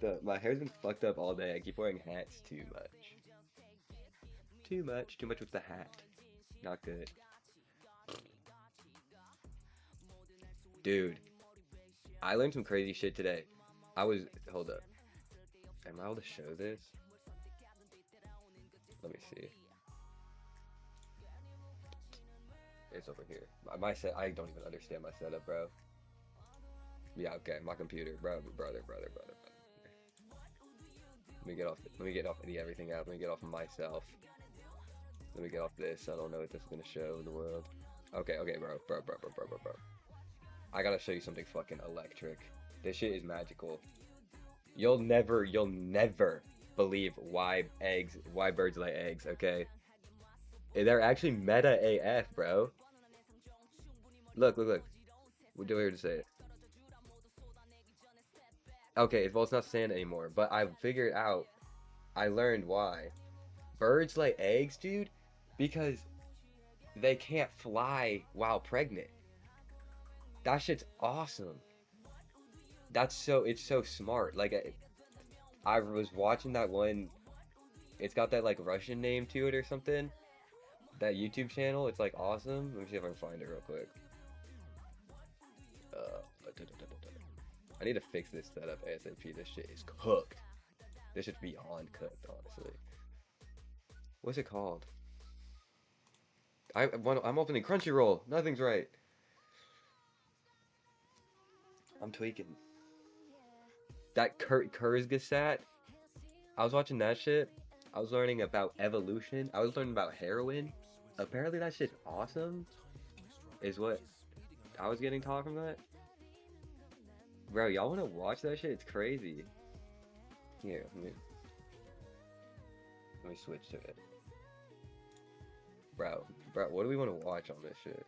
fucked up. My hair's been fucked up all day. I keep wearing hats too much. Too much. Too much with the hat. Not good. Dude, I learned some crazy shit today. Hold up. Am I able to show this? Let me see. It's over here. My set, I don't even understand my setup, bro. Yeah, okay, my computer, brother. Let me get off the everything app. Let me get off of myself. Let me get off this. I don't know what this is gonna show in the world. Okay, bro. I gotta show you something fucking electric. This shit is magical. You'll never believe why birds lay eggs, okay? They're actually meta AF, bro. Look. We're here to say it. Okay, well, it's not sand anymore, but I figured out, I learned why. Birds lay eggs, dude, because they can't fly while pregnant. That shit's awesome. It's so smart. Like, I was watching that one, it's got that, like, Russian name to it or something. That YouTube channel, it's, like, awesome. Let me see if I can find it real quick. Uh, I need to fix this setup ASAP. This shit is cooked. This shit's beyond cooked, honestly. What's it called? I'm opening Crunchyroll. Nothing's right. I'm tweaking. That Kurzgesagt. I was watching that shit. I was learning about evolution. I was learning about heroin. Apparently that shit's awesome. Is what I was getting taught from that. Bro, y'all wanna watch that shit? It's crazy. Here, let me switch to it. Bro, what do we want to watch on this shit?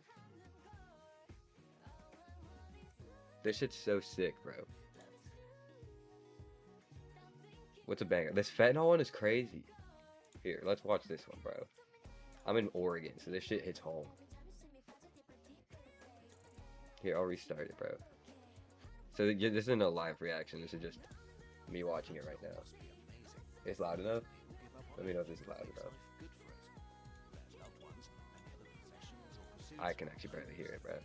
This shit's so sick, bro. What's a banger? This fentanyl one is crazy. Here, let's watch this one, bro. I'm in Oregon, so this shit hits home. Here, I'll restart it, bro. So this isn't a live reaction. This is just me watching it right now. It's loud enough? Let me know if this is loud enough. I can actually barely hear it, bro.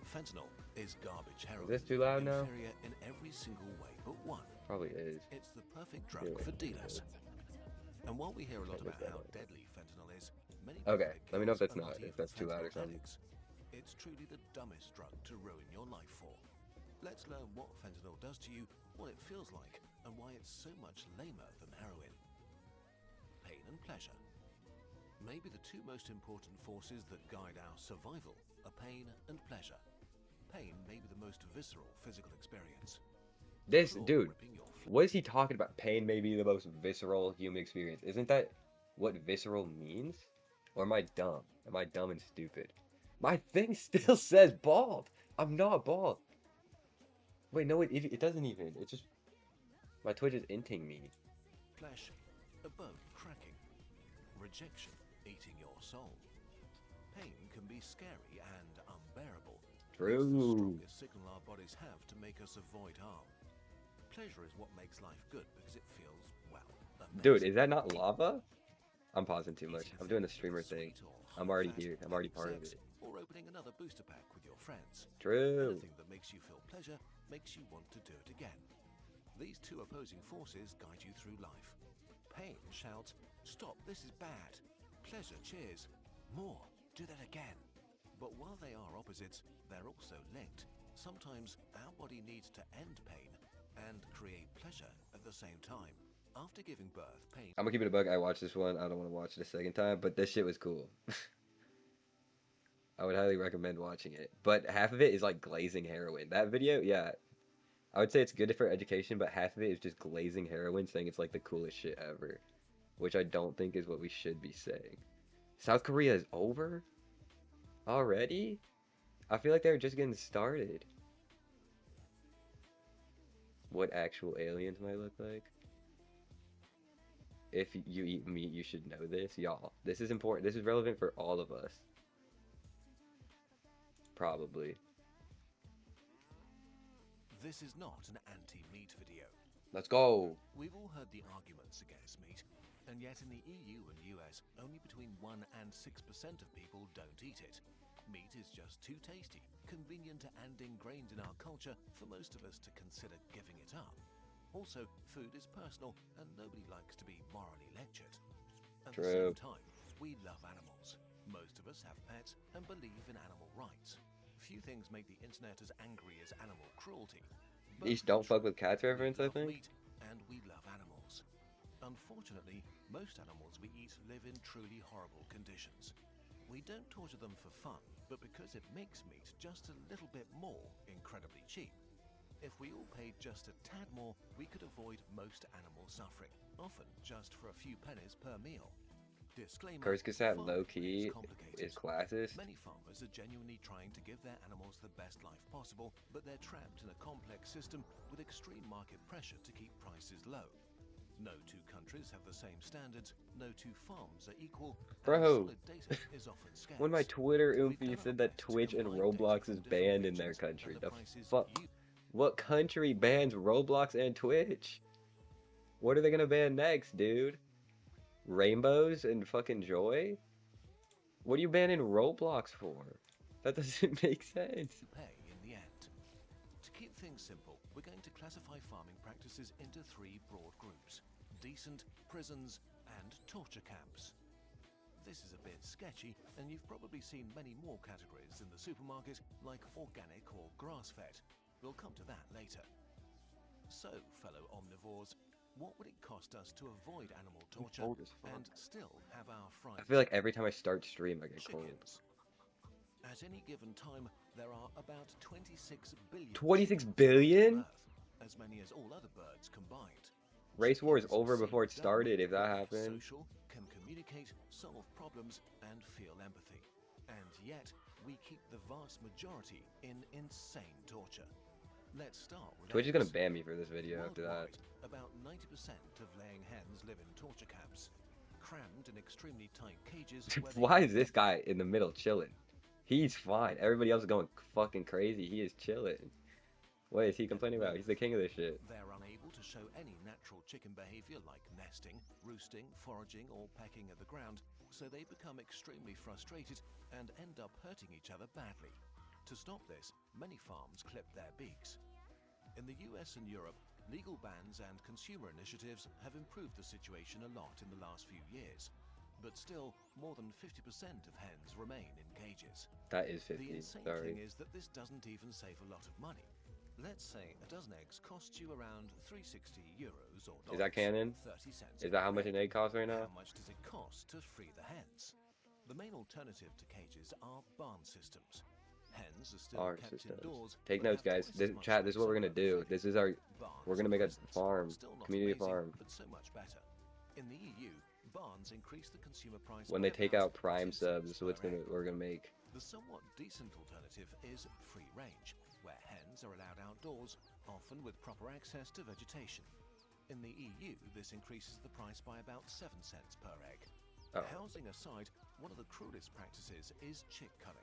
Fentanyl is garbage heroin. Is this too loud now? Inferior in every single way but one. Probably is. It's the perfect drug for dealers. And while we hear a lot about how deadly fentanyl is, many okay, let me know if that's too loud or something. It's truly the dumbest drug to ruin your life for. Let's learn what fentanyl does to you, what it feels like, and why it's so much lamer than heroin. Pain and pleasure. Maybe the two most important forces that guide our survival are pain and pleasure. Pain may be the most visceral physical experience. This dude, what is he talking about? Pain may be the most visceral human experience. Isn't that what visceral means? Or am I dumb? Am I dumb and stupid? My thing still says bald. I'm not bald. Wait, no, it doesn't even. It's just my Twitch is inting me. Flesh, a bone cracking, rejection eating your soul. Pain can be scary and unbearable. True. It's the strongest signal our bodies have to make us avoid harm. Pleasure is what makes life good because it feels, well, amazing. Dude, is that not lava? I'm pausing too much. I'm doing the streamer thing. I'm already here. I'm already part of it. Or opening another booster pack with your friends. True. Anything that makes you feel pleasure makes you want to do it again. These two opposing forces guide you through life. Pain shouts, "Stop, this is bad." Pleasure cheers, "More, do that again." But while they are opposites, they're also linked. Sometimes our body needs to end pain and create pleasure at the same time. After giving birth, pain... I'm gonna keep it a bug. I watched this one. I don't want to watch it a second time, but this shit was cool. I would highly recommend watching it. But half of it is like glazing heroin. That video, yeah. I would say it's good for education, but half of it is just glazing heroin, saying it's like the coolest shit ever. Which I don't think is what we should be saying. South Korea is over? Already? I feel like they were just getting started. What actual aliens might look like? If you eat meat, you should know this. Y'all, this is important. This is relevant for all of us. Probably. This is not an anti-meat video. Let's go. We've all heard the arguments against meat, and yet in the EU and US, only between 1 and 6% of people don't eat it. Meat is just too tasty, convenient, and ingrained in our culture for most of us to consider giving it up. Also, food is personal, and nobody likes to be morally lectured. At the True. same time, we love animals. Most of us have pets and believe in animal rights. Few things make the internet as angry as animal cruelty. These Both are don't fuck true. with cats We reference, I love think. meat and we love animals. Unfortunately, most animals we eat live in truly horrible conditions. We don't torture them for fun, but because it makes meat just a little bit more incredibly cheap. If we all paid just a tad more, we could avoid most animal suffering, often just for a few pennies per meal. Disclaimer, Kurzgesagt, farming low-key, complicated. is classist. Many farmers are genuinely trying to give their animals the best life possible, but they're trapped in a complex system with extreme market pressure to keep prices low. No two countries have the same standards, no two farms are equal, Bro, and solid data is often scarce. When my Twitter We've oofy done said our that best to Twitch and combine data Roblox from is different banned in their regions, country, and the prices fuck? you What country bans Roblox and Twitch? What are they gonna ban next, dude? Rainbows and fucking joy? What are you banning Roblox for? That doesn't make sense. pay in the end. To keep things simple, we're going to classify farming practices into 3 broad groups: decent, prisons, and torture camps. This is a bit sketchy, and you've probably seen many more categories in the supermarket, like organic or grass-fed. We'll come to that later. So, fellow omnivores, what would it cost us to avoid animal torture cold as fuck. and still have our fried I feel like every time I start stream, I get cold. chickens? At any given time, there are about 26 billion 26 chickens billion? on Earth, as many as all other birds combined. Race war is Chickens over seem before it dumb, started, if that but they're happened. Social, can communicate, solve problems, and feel empathy. And yet, we keep the vast majority in insane torture. Let's start with Twitch is gonna eggs. ban me for this video after that. Worldwide, about 90% of laying hens live in torture camps, crammed in extremely tight cages. Where they Why is this guy in the middle chilling? He's fine. Everybody else is going fucking crazy. He is chilling. What is he complaining about? He's the king of this shit. They're unable to show any natural chicken behavior like nesting, roosting, foraging, or pecking at the ground, so they become extremely frustrated and end up hurting each other badly. To stop this, many farms clip their beaks. In the US and Europe, legal bans and consumer initiatives have improved the situation a lot in the last few years. But still, more than 50% of hens remain in cages. That is The 50. insane Sorry. thing is that this doesn't even save a lot of money. Let's say a dozen eggs costs you around 360 euros or Is that canon? 30 cents Is that how per much an egg costs right now? How much does it cost to free the hens? The main alternative to cages are barn systems. Hens are still Barn kept systems. indoors. Take but notes, have guys. twice This as much chat. This is what we're gonna flexibility. do. This is our. Barns We're gonna and make a prisons. farm, Still not community amazing, farm. but so much better. In the EU, barns increase the consumer price When by they take about out Prime 2 cents subs, so it's per gonna egg. we're gonna make. The somewhat decent alternative is free range, where hens are allowed outdoors, often with proper access to vegetation. In the EU, this increases the price by about 7 cents per egg. Oh. Housing aside, one of the cruelest practices is chick culling.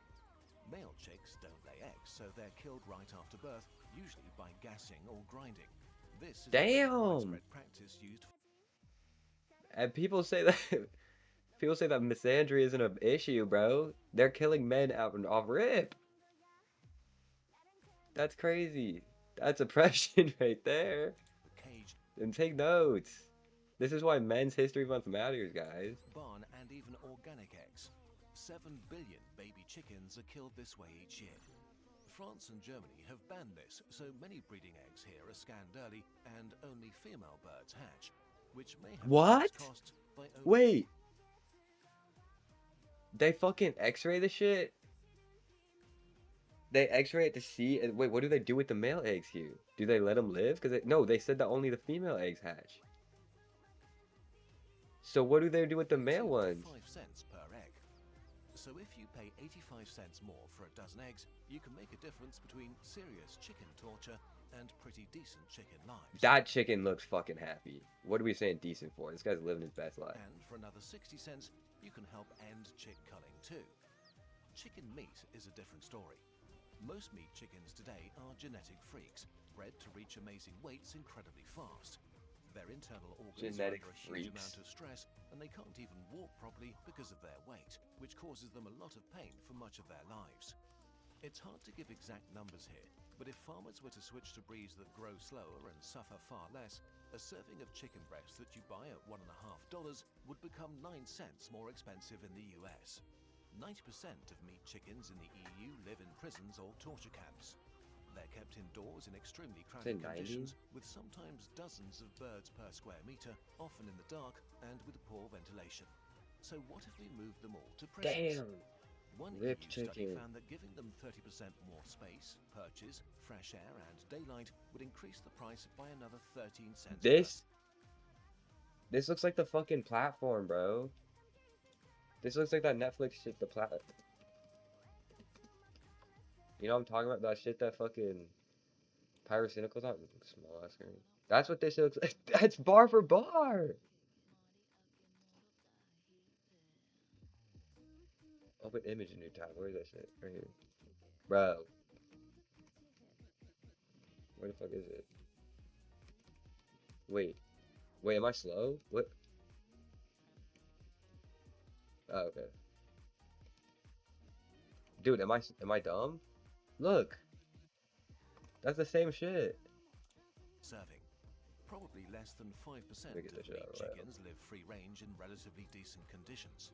Male chicks don't lay eggs, so they're killed right after birth, usually by gassing or grinding. This is a very Damn! widespread practice used And people say that. People say that misandry isn't an issue, bro. They're killing men out off rip. That's crazy. That's oppression right there. for caged And take notes. This is why Men's History Month matters, guys. barn and even organic eggs. 7 billion baby chickens are killed this way each year. France and Germany have banned this, so many breeding eggs here are scanned early and only female birds hatch, which may have What? reduced costs by over Wait. They fucking x-ray the shit? They x-ray it to see, and wait, what do they do with the male eggs here? Do they let them live? Because no, they said that only the female eggs hatch. So what do they do with the male 2 to ones? 5 cents per egg. So if you pay 85 cents more for a dozen eggs, you can make a difference between serious chicken torture and pretty decent chicken lives. That chicken looks fucking happy. What are we saying decent for? This guy's living his best life. And for another 60 cents, you can help end chick culling too. Chicken meat is a different story. Most meat chickens today are genetic freaks, bred to reach amazing weights incredibly fast. Their internal organs Genetic are under a huge freaks. amount of stress, and they can't even walk properly because of their weight, which causes them a lot of pain for much of their lives. It's hard to give exact numbers here, but if farmers were to switch to breeds that grow slower and suffer far less, a serving of chicken breast that you buy at $1.50 would become 9 cents more expensive in the US. 90% of meat chickens in the EU live in prisons or torture camps. They're kept indoors in extremely crowded 90? conditions, with sometimes dozens of birds per square meter, often in the dark and with poor ventilation. So what if we moved them all to prisons? Damn. One Ripped EU study chicken. found that giving them 30% more space, perches, fresh air and daylight would increase the price by another 13 cents. This looks like the fucking platform, bro. This looks like that Netflix shit, the plat. You know what I'm talking about? That shit that fucking Pyrocynical's on? Small ass screen. That's what this looks like. That's bar for bar! Open image in new tab. Where is that shit? Right here. Bro. Where the fuck is it? Wait. Wait, am I slow? What? Oh, okay. Dude, am I dumb? Look. That's the same shit. Serving. Probably less than 5% Let me get of this shit meat out of the way. chickens live free range in relatively decent conditions.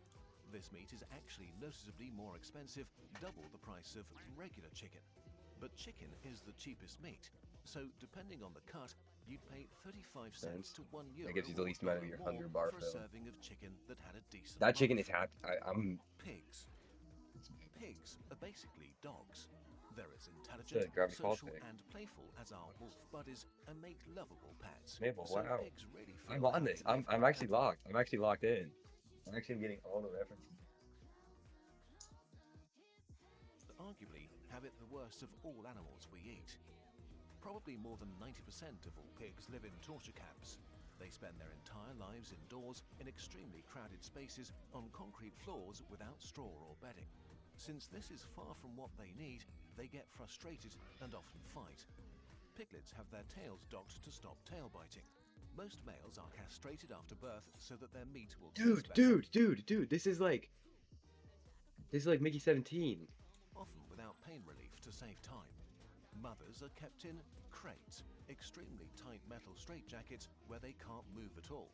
This meat is actually noticeably more expensive, double the price of regular chicken. But chicken is the cheapest meat, so depending on the cut, you'd pay 35 cents to €1 That gives you the or least amount of your more hunger bar for a fill. serving of chicken that had a decent That chicken life. is happy. I'm. Pigs. Pigs are basically dogs. They're as Good, intelligent, grab me call social, pig. and playful as our wolf buddies and make lovable pets. Mabel, So wow. pigs really feel I'm on like this. they live I'm by actually animal. locked. I'm actually locked in. I'm actually getting all the references. Arguably have it the worst of all animals we eat. Probably more than 90% of all pigs live in torture camps. They spend their entire lives indoors in extremely crowded spaces on concrete floors without straw or bedding. Since this is far from what they need, they get frustrated and often fight. Piglets have their tails docked to stop tail biting. Most males are castrated after birth so that their meat will taste better. Dude, this is like Mickey 17. Often without pain relief to save time. Mothers are kept in crates, extremely tight metal straitjackets where they can't move at all.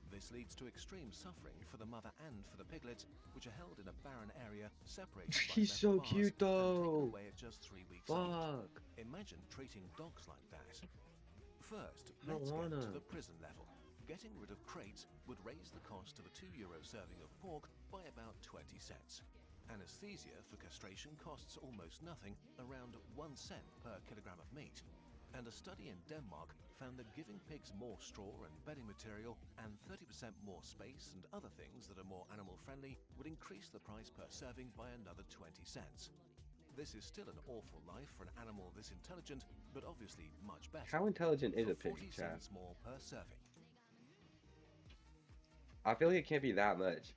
This leads to extreme suffering for the mother and for the piglets, which are held in a barren area separated by He's metal so bars cute, and taken though. away at just 3 weeks old. Fuck. Imagine treating dogs like that. First, I don't let's get wanna. to the prison level. Getting rid of crates would raise the cost of a €2 serving of pork by about 20 cents. Anesthesia for castration costs almost nothing, around 1 cent per kilogram of meat. And a study in Denmark found that giving pigs more straw and bedding material and 30% more space and other things that are more animal friendly would increase the price per serving by another 20 cents. This is still an awful life for an animal this intelligent, but obviously much better. How intelligent is For a pig, 40 chat? cents more per serving. I feel like it can't be that much.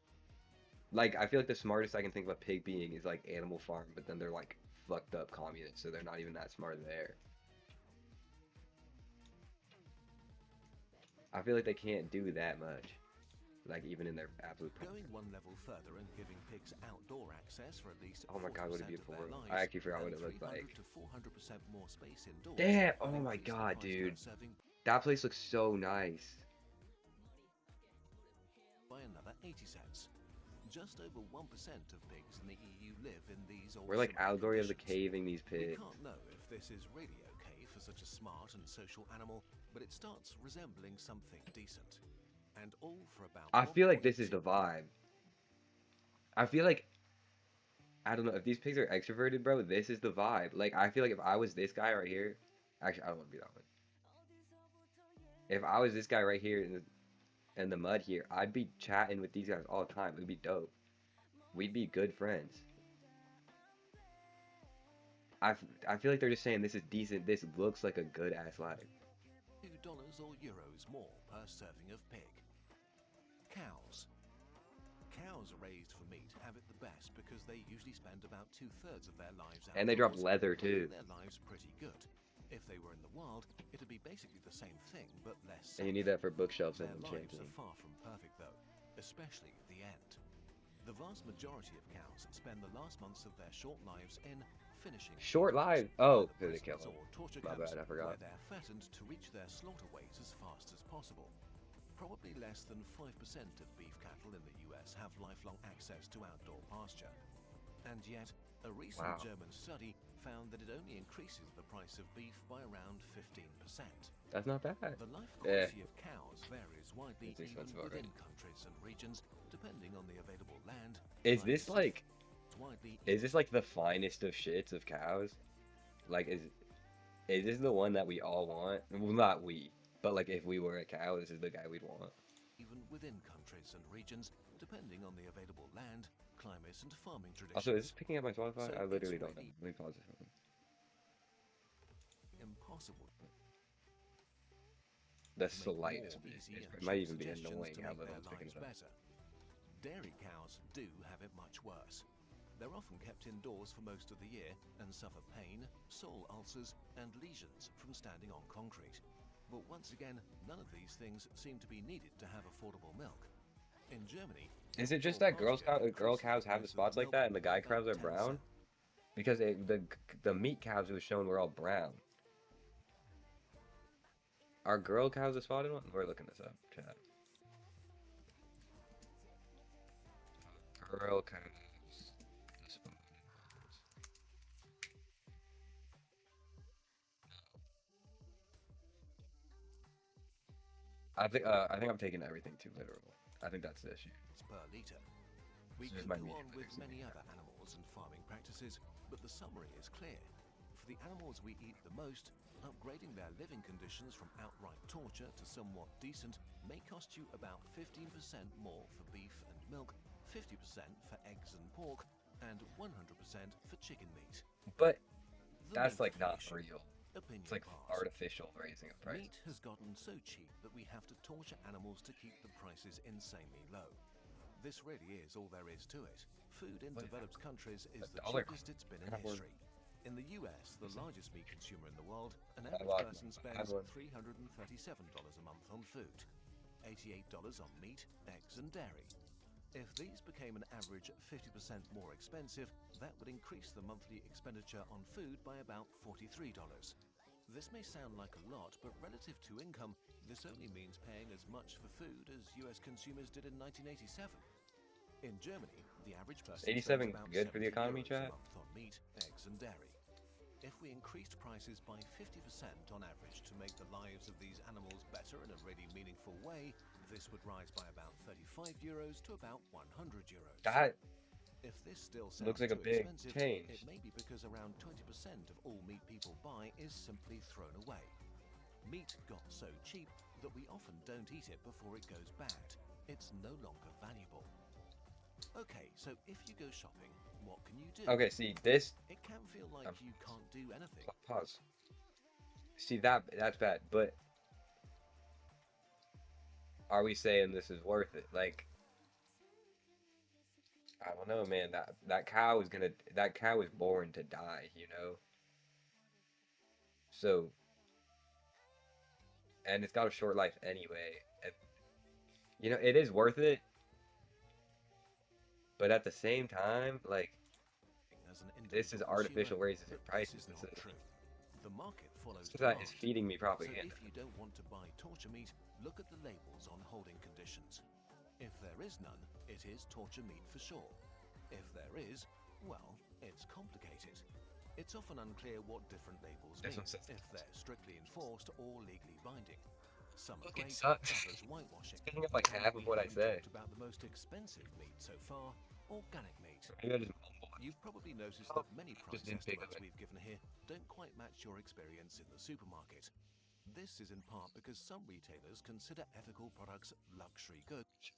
Like, I feel like the smartest I can think of a pig being is like Animal Farm, but then they're like fucked up communists, so they're not even that smart there. I feel like they can't do that much. Like, even in their absolute prime. Going one level further and giving pigs outdoor access for at least Oh my god, what a 40% beautiful of their world. lives, I actually forgot what and it looked 300 like. to 400% more space indoors. Damn! would Oh my increase the god, price per dude. serving That place looks so nice. by another 80 cents. Just over 1% of pigs in the EU live in these or We're like similar allegory of the conditions. caving these We pigs. can't know if this is really okay for such a smart and social animal, but it starts resembling something decent. And all for about I feel like this 1.2 is the vibe. I feel like, I don't know, if these pigs are extroverted, bro, this is the vibe. Like, I feel like if I was this guy right here, actually, I don't want to be that one. If I was this guy right here in the mud here, I'd be chatting with these guys all the time. It'd be dope. We'd be good friends. I feel like they're just saying this is decent. This looks like a good ass life. $2 or euros more per serving of pig. Cows. Cows raised for meat have it the best because they usually spend about 2/3 of their lives outdoors, And they drop leather making too. their lives pretty good. If they were in the wild, it'd be basically the same thing, but less And you safe. need that for bookshelves and Their lives enchanting. are far from perfect, though, especially at the end. The vast majority of cows spend the last months of their short lives in finishing Short feedlots, lives? Oh, either because they kill prisons them. or torture My camps, bad, I forgot. where they're fattened to reach their slaughter weights as fast as possible. Probably less than 5% of beef cattle in the US have lifelong access to outdoor pasture. And yet, a recent Wow. German study found that it only increases the price of beef by around 15%. That's not bad. The life Yeah. quality of cows varies widely It's even expensive within already. countries and regions, depending on the available land. Is this climate, like, widely is this like the finest of shits of cows? Like, is this the one that we all want? Well, not we, but like if we were a cow, this is the guy we'd want. even within countries and regions, depending on the available land, climate, and farming traditions. Also, is this picking up my Spotify? So I literally it's don't know. really Let me pause this one. impossible The to make slightest more bit. easy and It might cheap even be suggestions annoying to how make little their it's picking lives it up. better. Dairy cows do have it much worse. They're often kept indoors for most of the year and suffer pain, sole ulcers, and lesions from standing on concrete. But once again, none of these things seem to be needed to have affordable milk. In Germany, Is it just outdoor that pasture girl increases cows the have the price of spots like milk that and the by guy about cows are 10%. brown? Because the meat cows it was shown were all brown. Are girl cows the spotted one? We're looking this up, chat. Girl cows. The spotted ones. I think I'm taking everything too literal. I think that's the issue. Per litre. We This is could my go medium on with mixing many here. other animals and farming practices, but the summary is clear. For the animals we eat the most, upgrading their living conditions from outright torture to somewhat decent may cost you about 15% more for beef and milk, 50% for eggs and pork, and 100% for chicken meat. But The that's meat like not issue. real. Opinion It's like bars. artificial raising of prices. Meat has gotten so cheap that we have to torture animals to keep the prices insanely low. This really is all there is to it. Food in What? developed countries is the $1 cheapest it's been in Have one. history. In the US, the largest meat consumer in the world, an I average like person one. I spends have one. $337 a month on food, $88 on meat, eggs, and dairy. If these became an average 50% more expensive, that would increase the monthly expenditure on food by about $43. This may sound like a lot, but relative to income, this only means paying as much for food as US consumers did in 1987. In Germany, the average person 87 spends about good for the 70 economy, euros a chat? month on meat, eggs, and dairy. If we increased prices by 50% on average to make the lives of these animals better in a really meaningful way, this would rise by about 35 euros to about 100 euros. That If this still sounds looks like a too big expensive, change. it may be because around 20% of all meat people buy is simply thrown away. Meat got so cheap that we often don't eat it before it goes bad. It's no longer valuable. Okay, so if you go shopping, what can you do? Okay, see this. It can feel like you can't do anything. Pause. See that's bad, but are we saying this is worth it? Like, I don't know, man. That cow is born to die, you know. So, and it's got a short life anyway. And, you know, it is worth it, but at the same time, like, As an this is individual artificial consumer, raises of but prices. This is not true. The market follows That demand. is feeding me So propaganda. if you don't want to buy torture meat, look at the labels on holding conditions. If there is none, it is torture meat for sure. If there is, well, it's complicated. It's often unclear what different labels This mean, one says if they're strictly enforced or legally binding. Some are Fucking great, sucks. others whitewashing. Picking up like And half of we what I haven't say. talked about the most expensive meat so far, organic meat. Maybe I just mumble. You've probably noticed Oh, that many just price didn't pick estimates up it. we've given here don't quite match your experience in the supermarket. This is in part because some retailers consider ethical products luxury goods.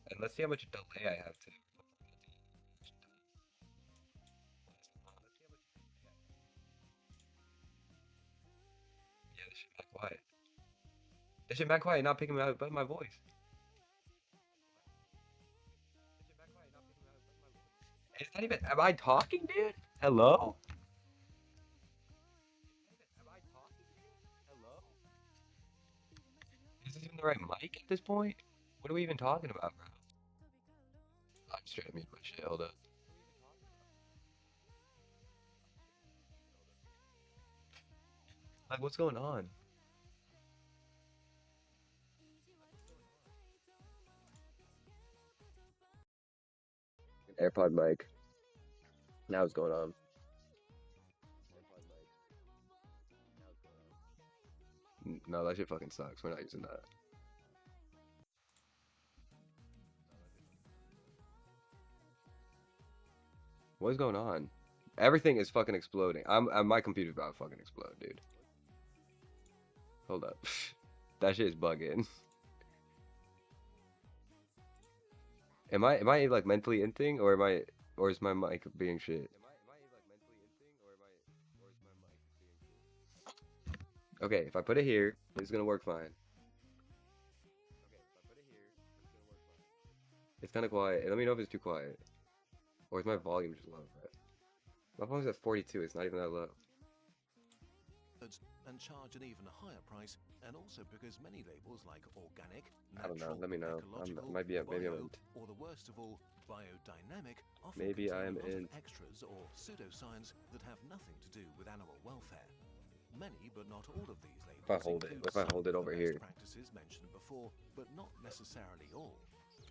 And let's see how much delay I have to. Yeah, this shit back quiet. This shit back quiet, not picking up my voice. It's Not even. Am I talking, dude? Hello? Am I talking, dude? Hello? Is this even the right mic at this point? What are we even talking about, bro? I'm just trying to mute my shit. Hold up. Like, what's going on? AirPod mic. Now what's going on? No, that shit fucking sucks. We're not using that. What's going on? Everything is fucking exploding. My computer's about to fucking explode, dude. Hold up. That shit is bugging. Am I like mentally inting or is my mic being shit? Okay, if I put it here, it's gonna work fine. It's kind of quiet. Let me know if it's too quiet. Or is my volume just low? My volume's at 42. It's not even that low. And charge an even higher price, and also because many labels like organic, I don't know. natural, Let me know. ecological, Maybe I'm bio, in. or the worst of all, biodynamic, often Maybe I am contain a lot in. of extras or pseudoscience that have nothing to do with animal welfare. Many, but not all of these labels. If I hold it, include if I some hold it of the over best here. practices mentioned before, but not necessarily all.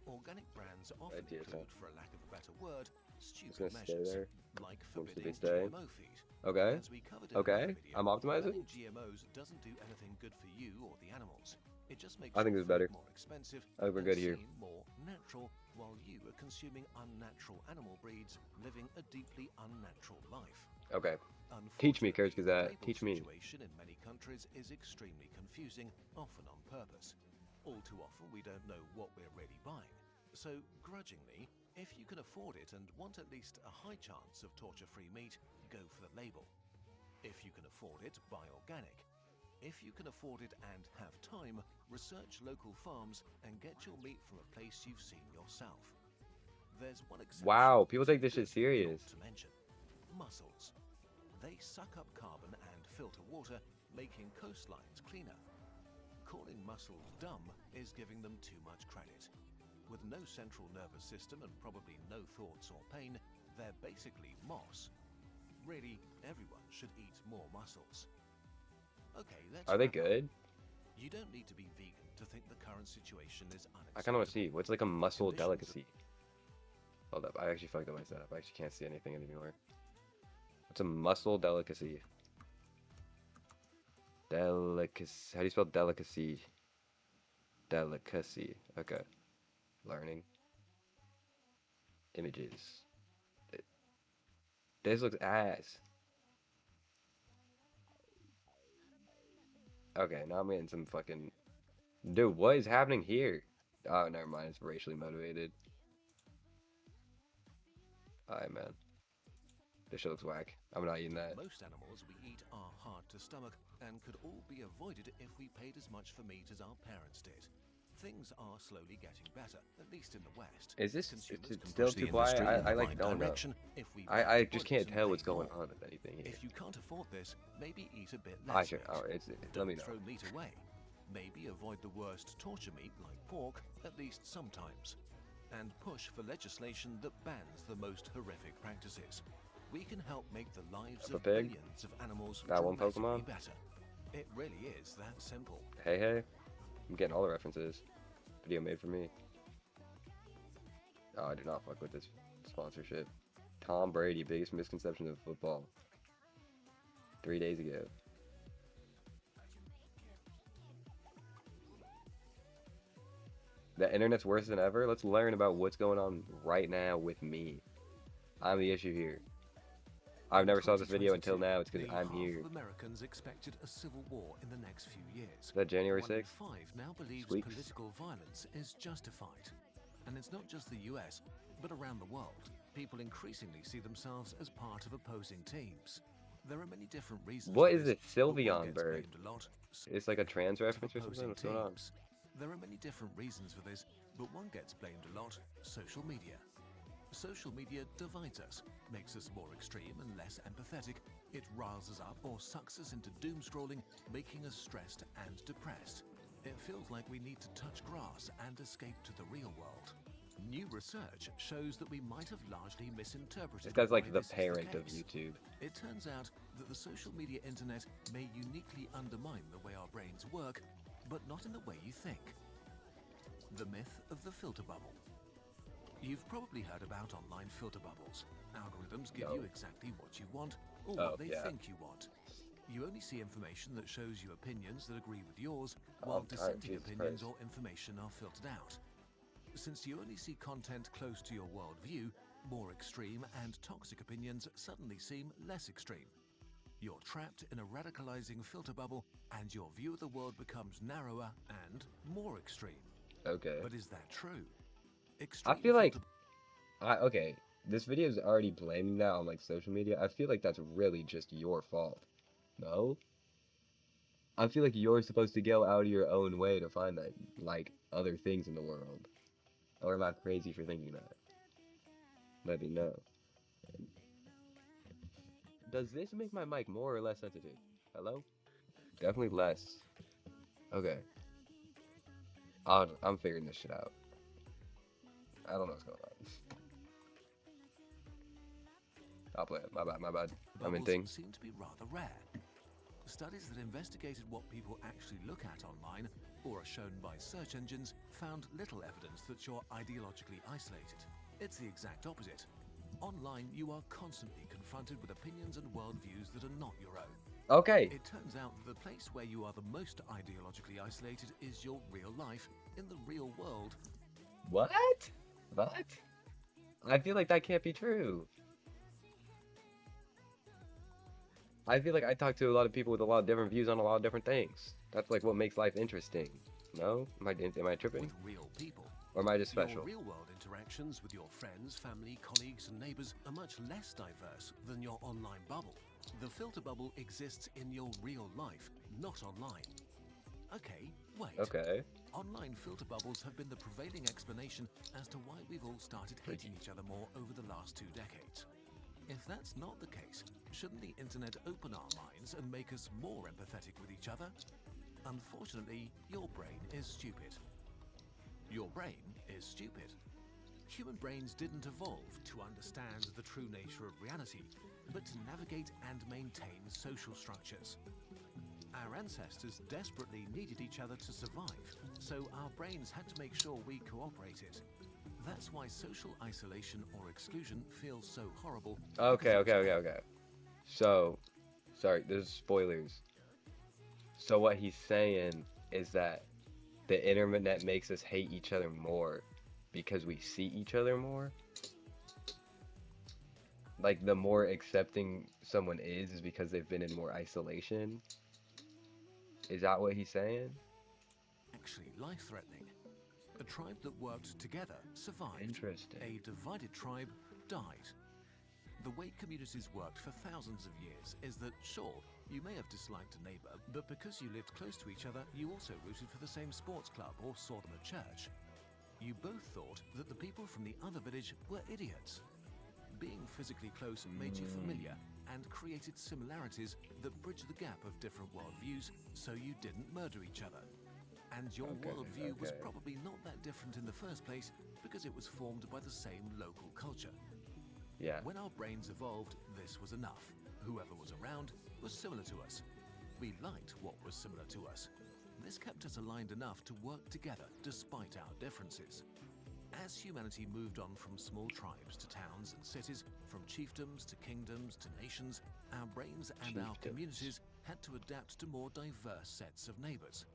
Organic brands often Idea, include, for a lack of a better word, stupid gonna stay measures, there. like Wants to be forbidding staying. GMO feed. Okay. As we covered in Okay. another video, I'm optimizing. banning GMOs doesn't do anything good for you or the animals. It just makes I think your this is better. food more expensive I think we're and good here. seem more natural, while you are consuming unnatural animal breeds, living a deeply unnatural life. Okay. Teach me, Courage Gazette. Teach me. The situation in many countries is extremely confusing, often on purpose. All too often we don't know what we're really buying. So, grudgingly, if you can afford it and want at least a high chance of torture-free meat, go for the label. If you can afford it, buy organic. If you can afford it and have time, research local farms and get your meat from a place you've seen yourself. There's one exception. Wow, people take this shit serious. Not to mention mussels. They suck up carbon and filter water, making coastlines cleaner. Calling mussels dumb is giving them too much credit. With no central nervous system and probably no thoughts or pain, they're basically moss. Really, everyone should eat more mussels. Okay, let's Are they wrap up. good? You don't need to be vegan to think the current situation is unacceptable. I kind of want to see. What's like a mussel Conditions- delicacy? Hold up. I actually fucked up my setup. I actually can't see anything anymore. What's a mussel delicacy? Delicacy. How do you spell delicacy? Delicacy. Okay. Learning. Images. This looks ass. Okay, now I'm getting some fucking... Dude, what is happening here? Oh, never mind. It's racially motivated. Alright, man. This shit looks whack. I'm not eating that. Most animals we eat are hard to stomach and could all be avoided if we paid as much for meat as our parents did. Things are slowly getting better, at least in the West. Is this Consumers it's can still push the too quiet? industry in I the like right don't know. direction if we I back just the can't bullies tell and what's pay going more. on with anything here. If you can't afford this, maybe eat a bit I less should. meat. Oh, let Don't me know. throw meat away. Maybe avoid the worst torture meat like pork, at least sometimes. And push for legislation that bans the most horrific practices. We can help make the lives Peppa of Pig? billions of animals That one dramatically Pokemon? better. It really is that simple. Hey, hey. I'm getting all the references. Video made for me. Oh, I do not fuck with this sponsorship. Tom Brady, biggest misconception of football. 3 days ago. The internet's worse than ever? Let's learn about what's going on right now with me. I'm the issue here. I've never saw this video until now. It's because I'm here. Half of Americans expected a civil war in the next few years. Is that January One in 6th? 5 now believes Squeaks. political violence is justified. And it's not just the US, but around the world. People increasingly see themselves as part of opposing teams. There are many different reasons. What for is this, this but one Sylveon gets bird? blamed a lot. It's like a trans reference or Opposing something? What's going on? teams. There are many different reasons for this, but one gets blamed a lot: social media. Social media divides us, makes us more extreme and less empathetic. It riles us up or sucks us into doom scrolling, making us stressed and depressed. It feels like we need to touch grass and escape to the real world. New research shows that we might have largely misinterpreted. This guy's like why the this is parent of case. YouTube. It turns out that the social media internet may uniquely undermine the way our brains work, but not in the way you think. The myth of the filter bubble. You've probably heard about online filter bubbles. Algorithms give you exactly what you want or what they think you want. You only see information that shows you opinions that agree with yours, while dissenting Jesus opinions Christ. or information are filtered out. Since you only see content close to your worldview, more extreme and toxic opinions suddenly seem less extreme. You're trapped in a radicalizing filter bubble, and your view of the world becomes narrower and more extreme. Okay. But is that true? I Extreme feel like filter okay, this video is already blaming that on like social media. I feel like that's really just your fault. No? I feel like you're supposed to go out of your own way to find that like other things in the world. Or am I crazy for thinking that? Let me know. Does this make my mic more or less sensitive? Hello? Definitely less. Okay. I'm figuring this shit out. I don't know what's going on. I'll play it. My bad. I'm in bubbles things. seem to be rather rare. Studies that investigated what people actually look at online or are shown by search engines found little evidence that you're ideologically isolated. It's the exact opposite. Online, you are constantly confronted with opinions and worldviews that are not your own. Okay. It turns out that the place where you are the most ideologically isolated is your real life, in the real world. What? What? I feel like that can't be true. I feel like I talk to a lot of people with a lot of different views on a lot of different things. That's like what makes life interesting. No? Am I tripping? With real people. Or am I just special? Your real-world interactions with your friends, family, colleagues, and neighbors are much less diverse than your online bubble. The filter bubble exists in your real life, not online. Okay, wait. Okay. Online filter bubbles have been the prevailing explanation as to why we've all started hating each other more over the last 2 decades. If that's not the case, shouldn't the internet open our minds and make us more empathetic with each other? Unfortunately, your brain is stupid. Your brain is stupid. Human brains didn't evolve to understand the true nature of reality, but to navigate and maintain social structures. Our ancestors desperately needed each other to survive, so our brains had to make sure we cooperated. That's why social isolation or exclusion feels so horrible. Okay. So, sorry, there's spoilers. So what he's saying is that the internet makes us hate each other more because we see each other more? Like, the more accepting someone is because they've been in more isolation? Is that what he's saying? Actually life-threatening. A tribe that worked together survived. Interesting. A divided tribe died. The way communities worked for thousands of years is that, sure, you may have disliked a neighbor, but because you lived close to each other, you also rooted for the same sports club or saw them at church. You both thought that the people from the other village were idiots. Being physically close made you familiar and created similarities that bridged the gap of different worldviews so you didn't murder each other. And your worldview was probably not that different in the first place because it was formed by the same local culture. Yeah. When our brains evolved, this was enough. Whoever was around was similar to us. We liked what was similar to us. This kept us aligned enough to work together despite our differences. As humanity moved on from small tribes to towns and cities, from chiefdoms to kingdoms to nations, our brains and our communities had to adapt to more diverse sets of neighbors.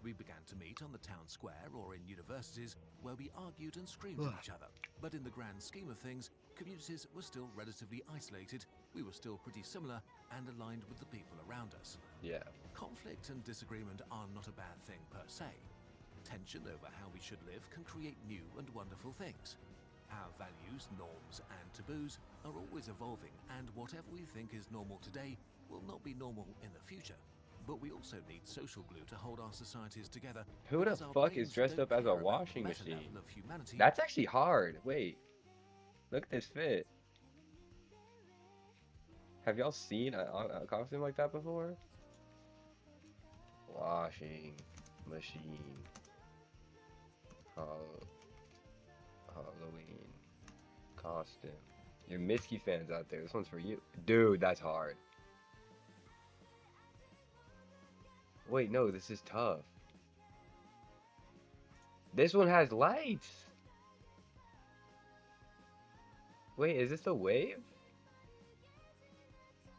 We began to meet on the town square or in universities where we argued and screamed at each other. But in the grand scheme of things, communities were still relatively isolated, we were still pretty similar and aligned with the people around us. Yeah. Conflict and disagreement are not a bad thing per se. Tension over how we should live can create new and wonderful things. Our values, norms, and taboos are always evolving, and whatever we think is normal today will not be normal in the future. But we also need social glue to hold our societies together. Who the because our fuck is brains dressed don't up as a care about the washing meta machine? level of humanity. That's actually hard. Wait. Look at this fit. Have y'all seen a costume like that before? Washing machine. Halloween costume. Your Mitski fans out there, this one's for you. Dude, that's hard. Wait, no, this is tough. This one has lights. Wait, is this a wave?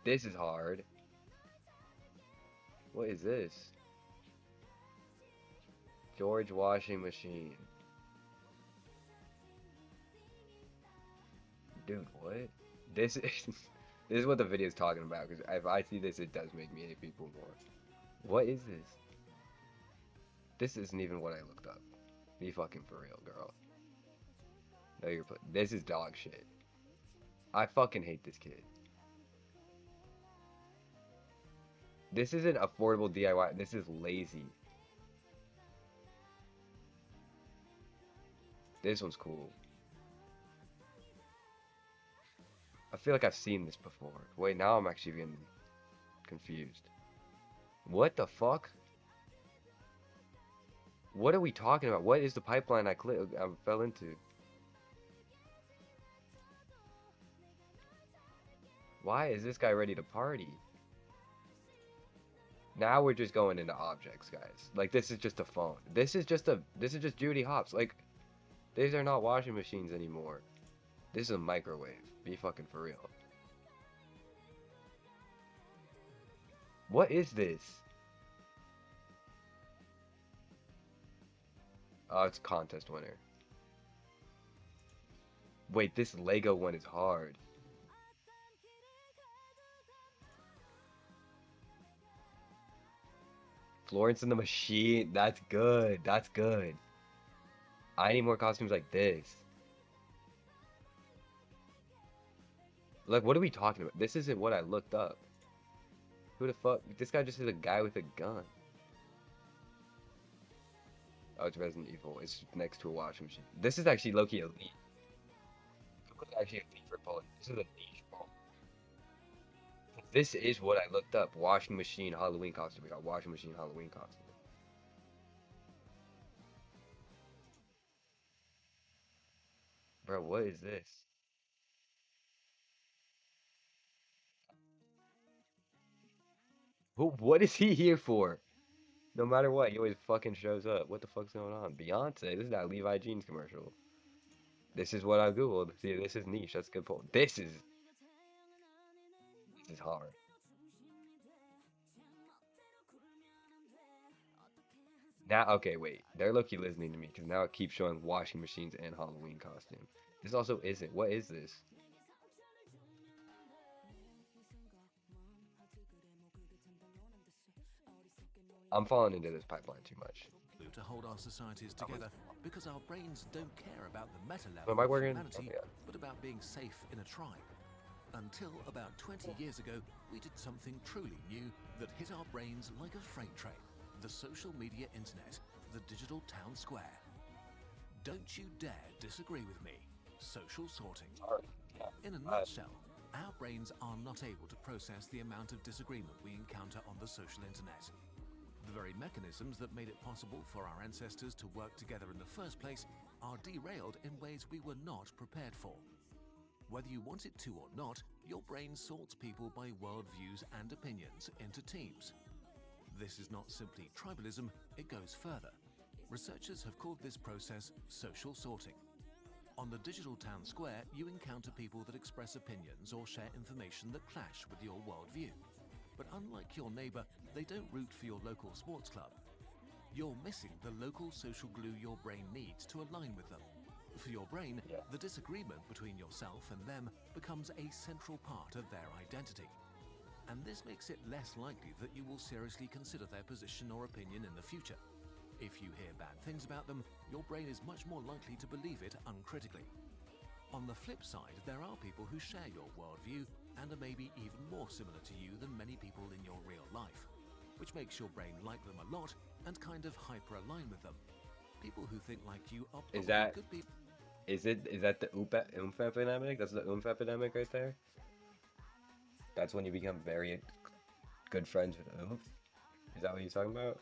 This is hard. What is this? George washing machine. Dude, what? This is this is what the video is talking about. Because if I see this, it does make me hate people more. What is this? This isn't even what I looked up. Be fucking for real, girl. No, you're this is dog shit. I fucking hate this kid. This isn't affordable DIY. This is lazy. This one's cool. I feel like I've seen this before. Wait, now I'm actually getting confused. What the fuck? What are we talking about? What is the pipeline I fell into? Why is this guy ready to party? Now we're just going into objects, guys. Like, this is just a phone. This is just Judy Hopps. Like, these are not washing machines anymore. This is a microwave. Be fucking for real. What is this? Oh, it's a contest winner. Wait, this Lego one is hard. Florence and the Machine. That's good. That's good. I need more costumes like this. Look, what are we talking about? This isn't what I looked up. Who the fuck? This guy just is a guy with a gun. Oh, it's Resident Evil. It's next to a washing machine. This is actually low-key elite. This is actually elite for Poland. This is a niche phone. This is what I looked up. Washing machine Halloween costume. We got washing machine Halloween costume. Bro, what is this? What is he here for? No matter what, he always fucking shows up. What the fuck's going on? Beyonce. This is that Levi Jeans commercial. This is what I googled. See, this is niche. That's a good point. This is hard. Now, okay, wait. They're low-key listening to me because now it keeps showing washing machines and Halloween costume. This also isn't. What is this? I'm falling into this pipeline too much. To hold our societies together because our brains don't care about the meta Am level I of working? humanity, Oh, yeah. but about being safe in a tribe. Until about 20 years ago, we did something truly new that hit our brains like a freight train. The social media internet, the digital town square. Don't you dare disagree with me. Social sorting. In a nutshell, our brains are not able to process the amount of disagreement we encounter on the social internet. The very mechanisms that made it possible for our ancestors to work together in the first place are derailed in ways we were not prepared for. Whether you want it to or not, your brain sorts people by worldviews and opinions into teams. This is not simply tribalism, it goes further. Researchers have called this process social sorting. On the digital town square, you encounter people that express opinions or share information that clash with your worldview. But unlike your neighbor, they don't root for your local sports club. You're missing the local social glue your brain needs to align with them. For your brain, the disagreement between yourself and them becomes a central part of their identity. And this makes it less likely that you will seriously consider their position or opinion in the future. If you hear bad things about them, your brain is much more likely to believe it uncritically. On the flip side, there are people who share your worldview and are maybe even more similar to you than many people in your real life, which makes your brain like them a lot and kind of hyper-align with them. People who think like you are probably good people. Is that the oomph epidemic? That's the oomph epidemic right there. That's when you become very good friends with oomph. Is that what you're talking about?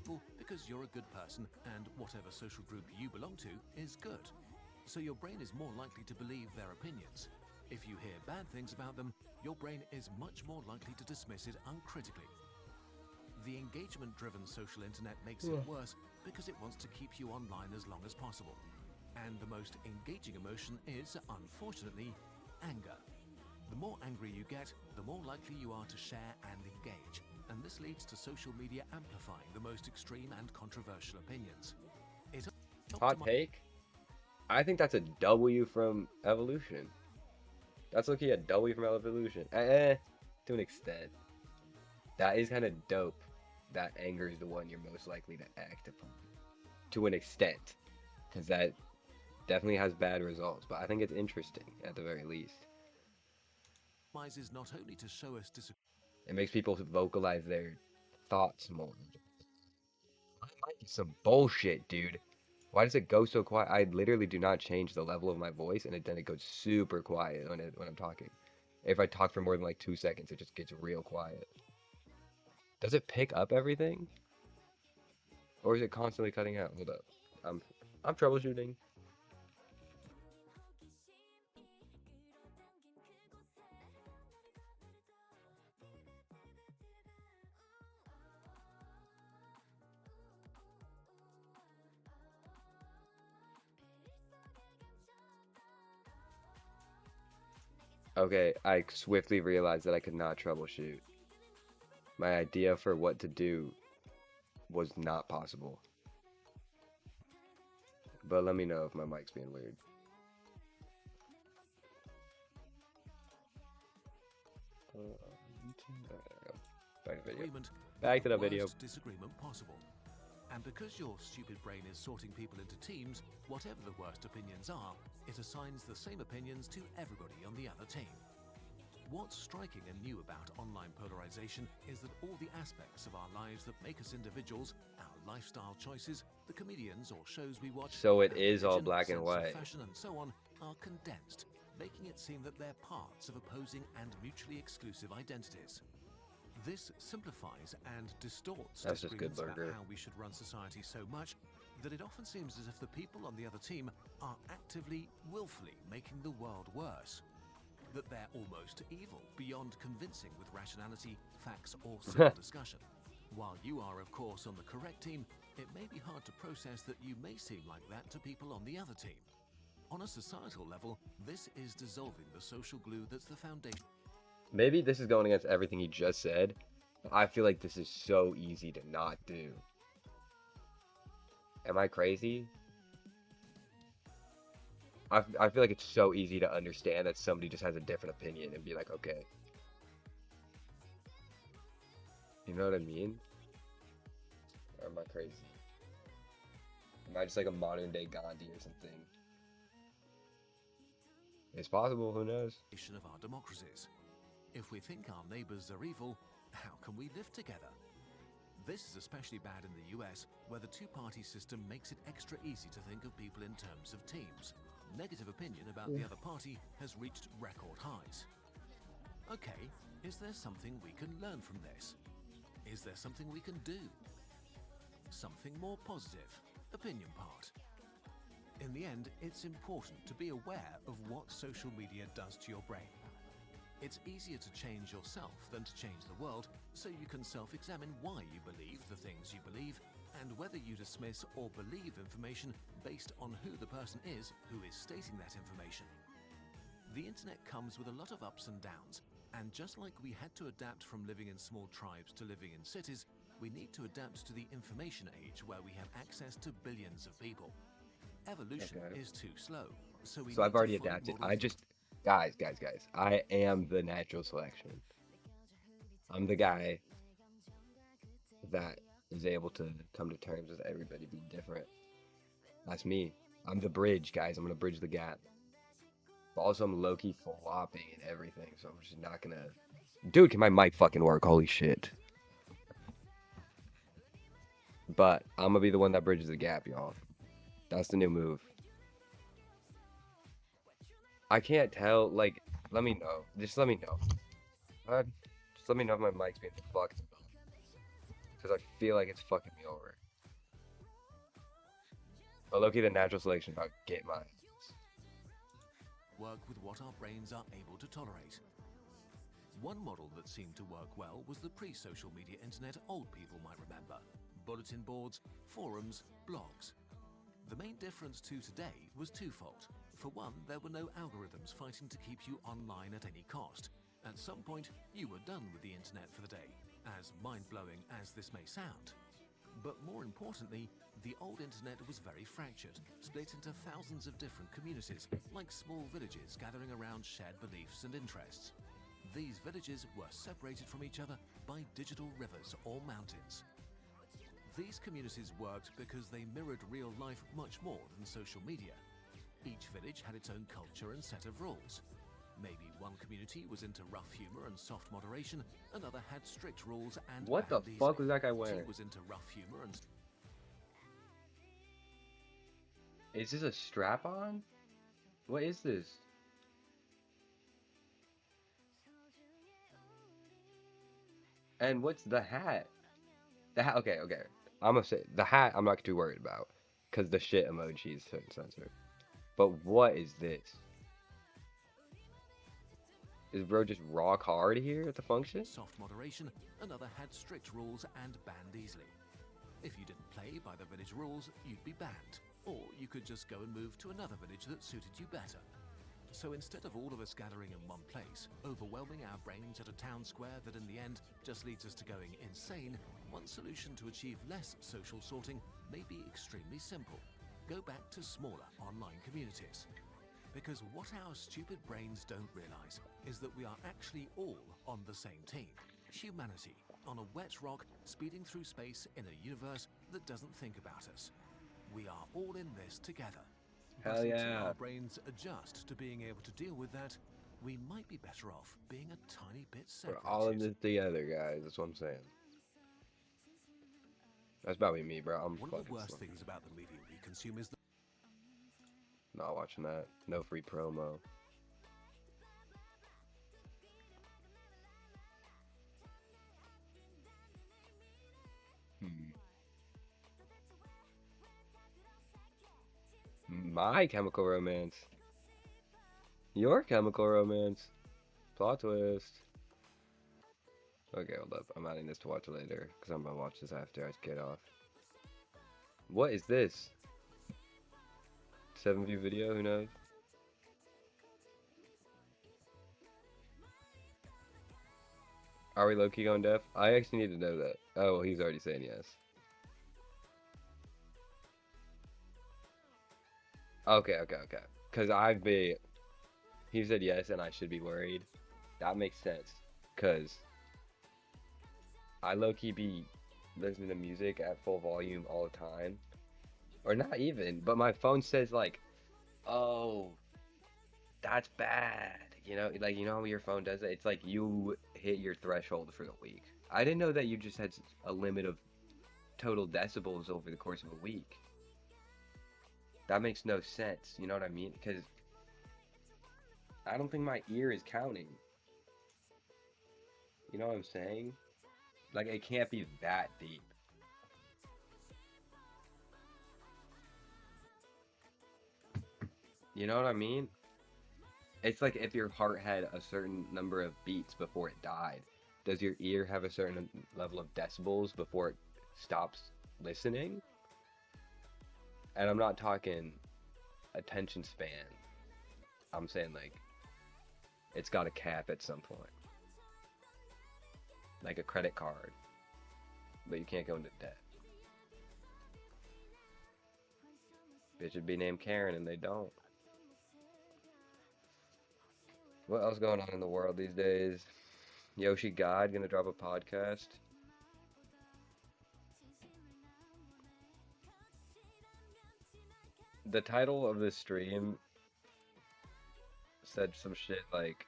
Well, because you're a good person and whatever social group you belong to is good. So your brain is more likely to believe their opinions. If you hear bad things about them, your brain is much more likely to dismiss it uncritically. The engagement-driven social internet makes it worse because it wants to keep you online as long as possible. And the most engaging emotion is, unfortunately, anger. The more angry you get, the more likely you are to share and engage. And this leads to social media amplifying the most extreme and controversial opinions. Hot take? I think that's a W from evolution. That's looking at W from evolution. To an extent. That is kind of dope. That anger is the one you're most likely to act upon. To an extent. Because that definitely has bad results. But I think it's interesting, at the very least. Is not only to show us it makes people vocalize their thoughts more. Some bullshit, dude. Why does it go so quiet? I literally do not change the level of my voice, and then it goes super quiet when I'm talking. If I talk for more than like 2 seconds, it just gets real quiet. Does it pick up everything? Or is it constantly cutting out? Hold up. I'm troubleshooting. Okay, I swiftly realized that I could not troubleshoot. My idea for what to do was not possible. But let me know if my mic's being weird. Back to the video. Back to the video. Disagreement possible. And because your stupid brain is sorting people into teams, whatever the worst opinions are, it assigns the same opinions to everybody on the other team. What's striking and new about online polarization is that all the aspects of our lives that make us individuals, our lifestyle choices, the comedians or shows we watch, so it is all black and white, fashion and so on, are condensed, making it seem that they're parts of opposing and mutually exclusive identities. This simplifies and distorts disagreements about how we should run society so much that it often seems as if the people on the other team are actively, willfully making the world worse. That they're almost evil, beyond convincing with rationality, facts, or civil discussion. While you are, of course, on the correct team, it may be hard to process that you may seem like that to people on the other team. On a societal level, this is dissolving the social glue that's the foundation. Maybe this is going against everything he just said. I feel like this is so easy to not do. Am I crazy? I feel like it's so easy to understand that somebody just has a different opinion and be like, okay. You know what I mean? Or am I crazy? Am I just like a modern day Gandhi or something? It's possible, who knows? Of our democracies. If we think our neighbors are evil, how can we live together? This is especially bad in the US, where the two-party system makes it extra easy to think of people in terms of teams. Negative opinion about the other party has reached record highs. Okay, is there something we can learn from this? Is there something we can do? Something more positive, opinion part. In the end, it's important to be aware of what social media does to your brain. It's easier to change yourself than to change the world, so you can self-examine why you believe the things you believe, and whether you dismiss or believe information based on who the person is who is stating that information. The internet comes with a lot of ups and downs, and just like we had to adapt from living in small tribes to living in cities, we need to adapt to the information age where we have access to billions of people. Evolution is too slow, so I've already adapted. Guys, I am the natural selection. I'm the guy that is able to come to terms with everybody being different. That's me. I'm the bridge, guys. I'm gonna bridge the gap. But also, I'm low-key flopping and everything, so I'm just not gonna... Dude, can my mic fucking work? Holy shit. But I'm gonna be the one that bridges the gap, y'all. That's the new move. I can't tell. Like, let me know. Just let me know. Just let me know if my mic's being fucked. Because I feel like it's fucking me over. But look at the natural selection. I'll get mine. Work with what our brains are able to tolerate. One model that seemed to work well was the pre-social media internet old people might remember. Bulletin boards, forums, blogs. The main difference to today was twofold. For one, there were no algorithms fighting to keep you online at any cost. At some point, you were done with the internet for the day, as mind-blowing as this may sound. But more importantly, the old internet was very fractured, split into thousands of different communities, like small villages gathering around shared beliefs and interests. These villages were separated from each other by digital rivers or mountains. These communities worked because they mirrored real life much more than social media. Each village had its own culture and set of rules. Maybe one community was into rough humor and soft moderation, another had strict rules and What the banned fuck easily. was that guy Two wearing? was into rough humor and Is this a strap on? What is this? And what's the hat? The hat, okay, okay. I'm gonna say the hat I'm not too worried about. Because the shit emoji is censored. But what is this? Is bro just rock hard here at the function? soft moderation, another had strict rules and banned easily. If you didn't play by the village rules, you'd be banned, or you could just go and move to another village that suited you better. So instead of all of us gathering in one place, overwhelming our brains at a town square that in the end just leads us to going insane, one solution to achieve less social sorting may be extremely simple. Go back to smaller online communities. Because what our stupid brains don't realize is that we are actually all on the same team. Humanity, on a wet rock speeding through space in a universe that doesn't think about us. We are all in this together. Hell But until yeah. our brains adjust to being able to deal with that, we might be better off being a tiny bit We're separated. all in this together, guys. That's what I'm saying. That's probably me, bro. I'm One of the fucking worst slow. things about the media we consume is that Not watching that. No free promo. My Chemical Romance. Your Chemical Romance. Plot twist. Okay, hold up. I'm adding this to watch later because I'm gonna watch this after I get off. What is this? 7-view video? Who knows? Are we low-key going deaf? I actually need to know that. Oh, well, he's already saying yes. Okay, okay, okay. Because he said yes and I should be worried. That makes sense. Because I low-key be listening to music at full volume all the time. Or not even, but my phone says like, oh, that's bad. You know, like, you know how your phone does it? It's like you hit your threshold for the week. I didn't know that you just had a limit of total decibels over the course of a week. That makes no sense. You know what I mean? Because I don't think my ear is counting. You know what I'm saying? Like, it can't be that deep. You know what I mean? It's like if your heart had a certain number of beats before it died. Does your ear have a certain level of decibels before it stops listening? And I'm not talking attention span. I'm saying like it's got a cap at some point. Like a credit card. But you can't go into debt. Bitch would be named Karen and they don't. What else going on in the world these days? Yoshi God gonna drop a podcast. The title of the stream said some shit like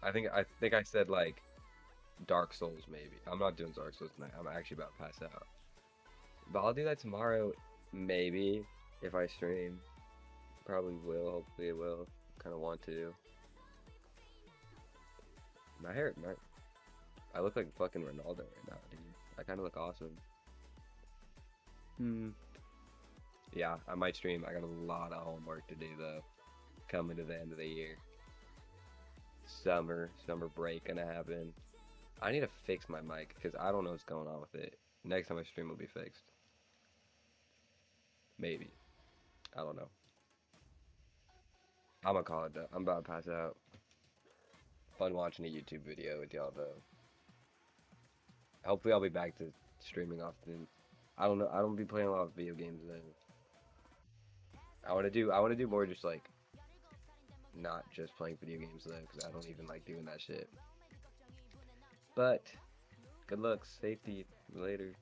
I think I said like Dark Souls maybe. I'm not doing Dark Souls tonight. I'm actually about to pass out. But I'll do that tomorrow maybe if I stream. probably will. Hopefully it will. Kind of want to. My hair, I look like fucking Ronaldo right now, dude. I kind of look awesome. Yeah, I might stream. I got a lot of homework to do though. Coming to the end of the year. Summer break gonna happen. I need to fix my mic because I don't know what's going on with it. Next time I stream will be fixed. Maybe. I don't know. I'm gonna call it though. I'm about to pass out. Fun watching a YouTube video with y'all though. Hopefully I'll be back to streaming often. I don't know. I don't be playing a lot of video games then. I want to do more just like not just playing video games though, because I don't even like doing that shit. But good luck, safety, later.